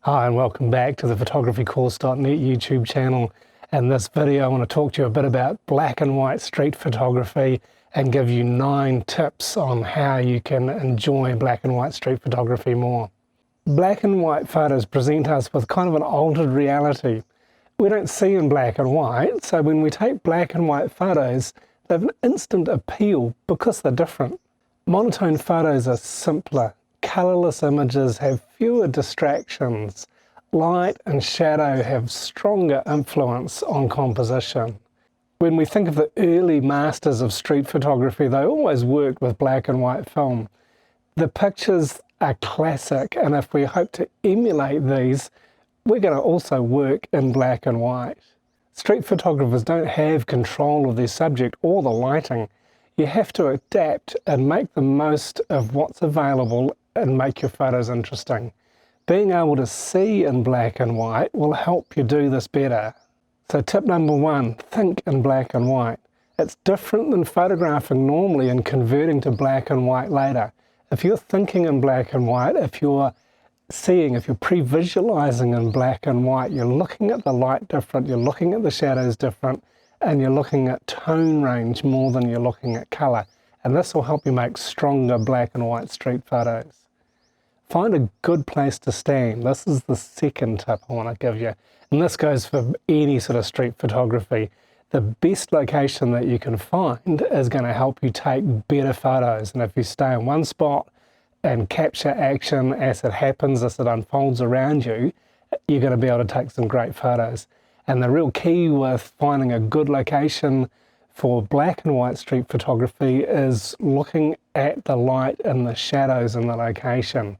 Hi and welcome back to the photographycourse.net YouTube channel. In this video I want to talk to you a bit about black and white street photography and give you 9 tips on how you can enjoy black and white street photography more. Black and white photos present us with kind of an altered reality. We don't see in black and white, so when we take black and white photos, they have an instant appeal because they're different. Monotone photos are simpler. Colourless images have fewer distractions. Light and shadow have stronger influence on composition. When we think of the early masters of street photography, they always worked with black and white film. The pictures are classic, and if we hope to emulate these, we're going to also work in black and white. Street photographers don't have control of their subject or the lighting. You have to adapt and make the most of what's available and make your photos interesting. Being able to see in black and white will help you do this better. So tip number 1, think in black and white. It's different than photographing normally and converting to black and white later. If you're thinking in black and white, if you're pre-visualizing in black and white, you're looking at the light different, you're looking at the shadows different, and you're looking at tone range more than you're looking at color. And this will help you make stronger black and white street photos. Find a good place to stand. This is the second tip I want to give you. And this goes for any sort of street photography. The best location that you can find is going to help you take better photos. And if you stay in one spot and capture action as it happens, as it unfolds around you, you're going to be able to take some great photos. And the real key with finding a good location for black and white street photography is looking at the light and the shadows in the location.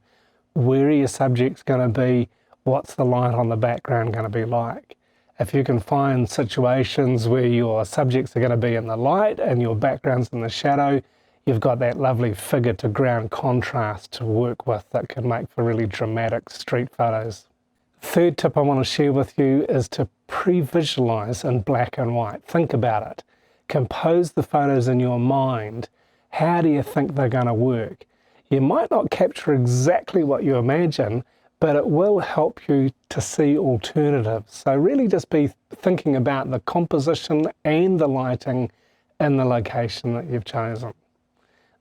Where are your subjects going to be? What's the light on the background going to be like? If you can find situations where your subjects are going to be in the light and your background's in the shadow, you've got that lovely figure to ground contrast to work with that can make for really dramatic street photos. Third tip I want to share with you is to pre-visualize in black and white. Think about it. Compose the photos in your mind. How do you think they're going to work? You might not capture exactly what you imagine, but it will help you to see alternatives. So really just be thinking about the composition and the lighting in the location that you've chosen.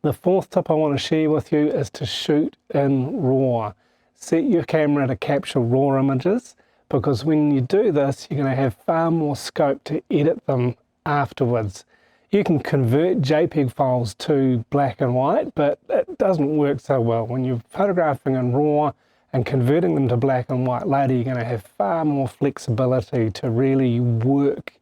The fourth tip I want to share with you is to shoot in RAW. Set your camera to capture raw images, because when you do this, you're going to have far more scope to edit them afterwards. You can convert JPEG files to black and white, but it doesn't work so well. When you're photographing in RAW and converting them to black and white later, you're going to have far more flexibility to really work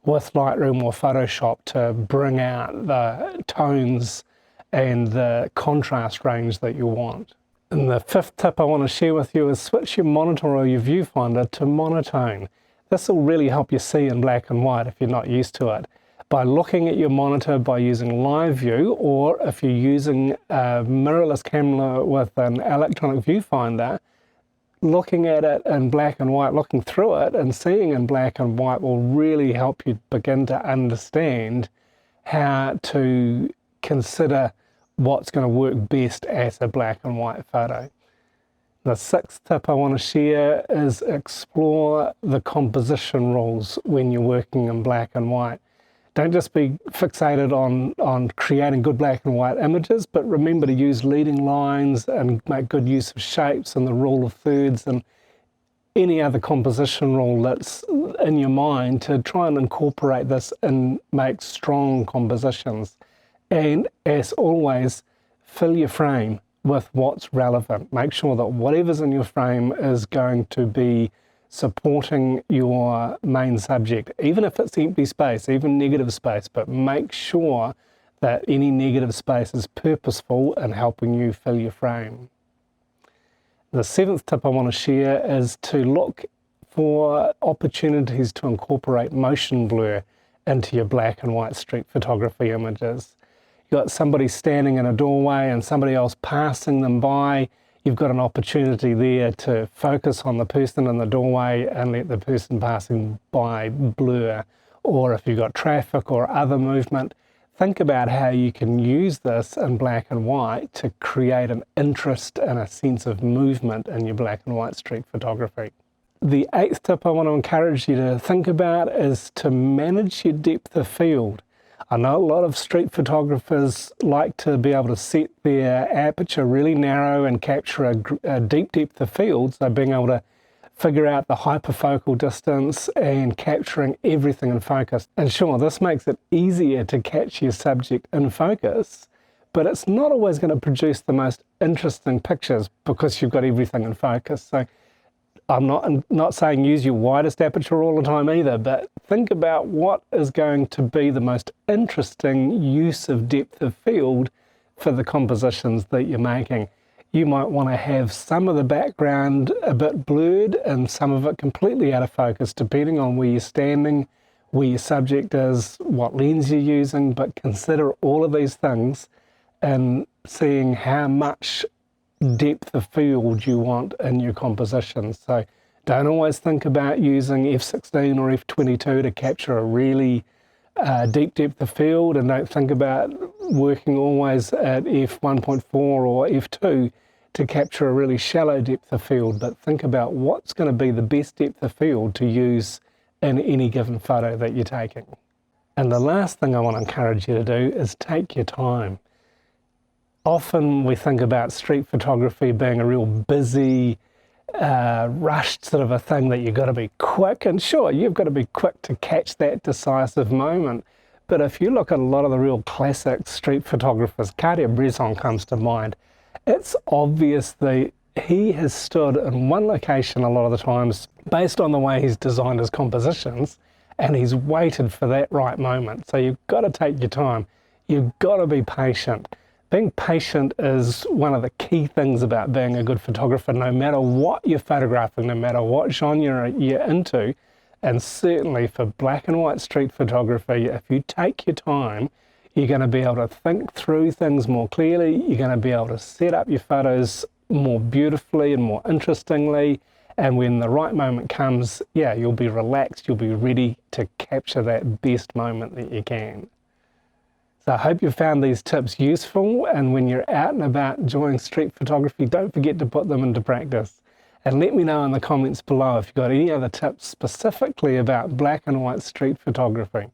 with Lightroom or Photoshop to bring out the tones and the contrast range that you want. And the fifth tip I want to share with you is switch your monitor or your viewfinder to monotone. This will really help you see in black and white if you're not used to it. By looking at your monitor, by using live view, or if you're using a mirrorless camera with an electronic viewfinder, looking at it in black and white, looking through it and seeing in black and white will really help you begin to understand how to consider what's going to work best as a black and white photo. The sixth tip I want to share is explore the composition rules when you're working in black and white. Don't just be fixated on creating good black and white images, but remember to use leading lines and make good use of shapes and the rule of thirds and any other composition rule that's in your mind to try and incorporate this and make strong compositions. And as always, fill your frame with what's relevant. Make sure that whatever's in your frame is going to be supporting your main subject, even if it's empty space, even negative space, but make sure that any negative space is purposeful in helping you fill your frame. The seventh tip I want to share is to look for opportunities to incorporate motion blur into your black and white street photography images. You've got somebody standing in a doorway and somebody else passing them by. You've got an opportunity there to focus on the person in the doorway and let the person passing by blur. Or if you've got traffic or other movement, think about how you can use this in black and white to create an interest and a sense of movement in your black and white street photography. The 8th tip I want to encourage you to think about is to manage your depth of field. I know a lot of street photographers like to be able to set their aperture really narrow and capture a deep depth of field, so being able to figure out the hyperfocal distance and capturing everything in focus. And sure, this makes it easier to catch your subject in focus, but it's not always going to produce the most interesting pictures because you've got everything in focus. So I'm not saying use your widest aperture all the time either, but think about what is going to be the most interesting use of depth of field for the compositions that you're making. You might want to have some of the background a bit blurred and some of it completely out of focus, depending on where you're standing, where your subject is, what lens you're using, but consider all of these things and seeing how much depth of field you want in your compositions. So don't always think about using f16 or f22 to capture a really deep depth of field, and don't think about working always at f1.4 or f2 to capture a really shallow depth of field, but think about what's going to be the best depth of field to use in any given photo that you're taking. And the last thing I want to encourage you to do is take your time. Often we think about street photography being a real busy, rushed sort of a thing that you've got to be quick, and sure, you've got to be quick to catch that decisive moment. But if you look at a lot of the real classic street photographers, Cartier-Bresson comes to mind, it's obvious that he has stood in one location a lot of the times based on the way he's designed his compositions, and he's waited for that right moment. So you've got to take your time. You've got to be patient. Being patient is one of the key things about being a good photographer, no matter what you're photographing, no matter what genre you're into. And certainly for black and white street photography, if you take your time, you're going to be able to think through things more clearly. You're going to be able to set up your photos more beautifully and more interestingly. And when the right moment comes, yeah, you'll be relaxed. You'll be ready to capture that best moment that you can. So I hope you found these tips useful, and when you're out and about enjoying street photography, don't forget to put them into practice. And let me know in the comments below if you've got any other tips specifically about black and white street photography.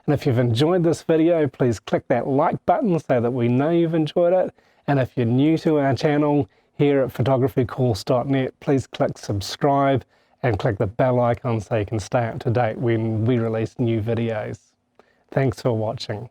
And if you've enjoyed this video, please click that like button so that we know you've enjoyed it. And if you're new to our channel here at photographycourse.net, please click subscribe and click the bell icon so you can stay up to date when we release new videos. Thanks for watching.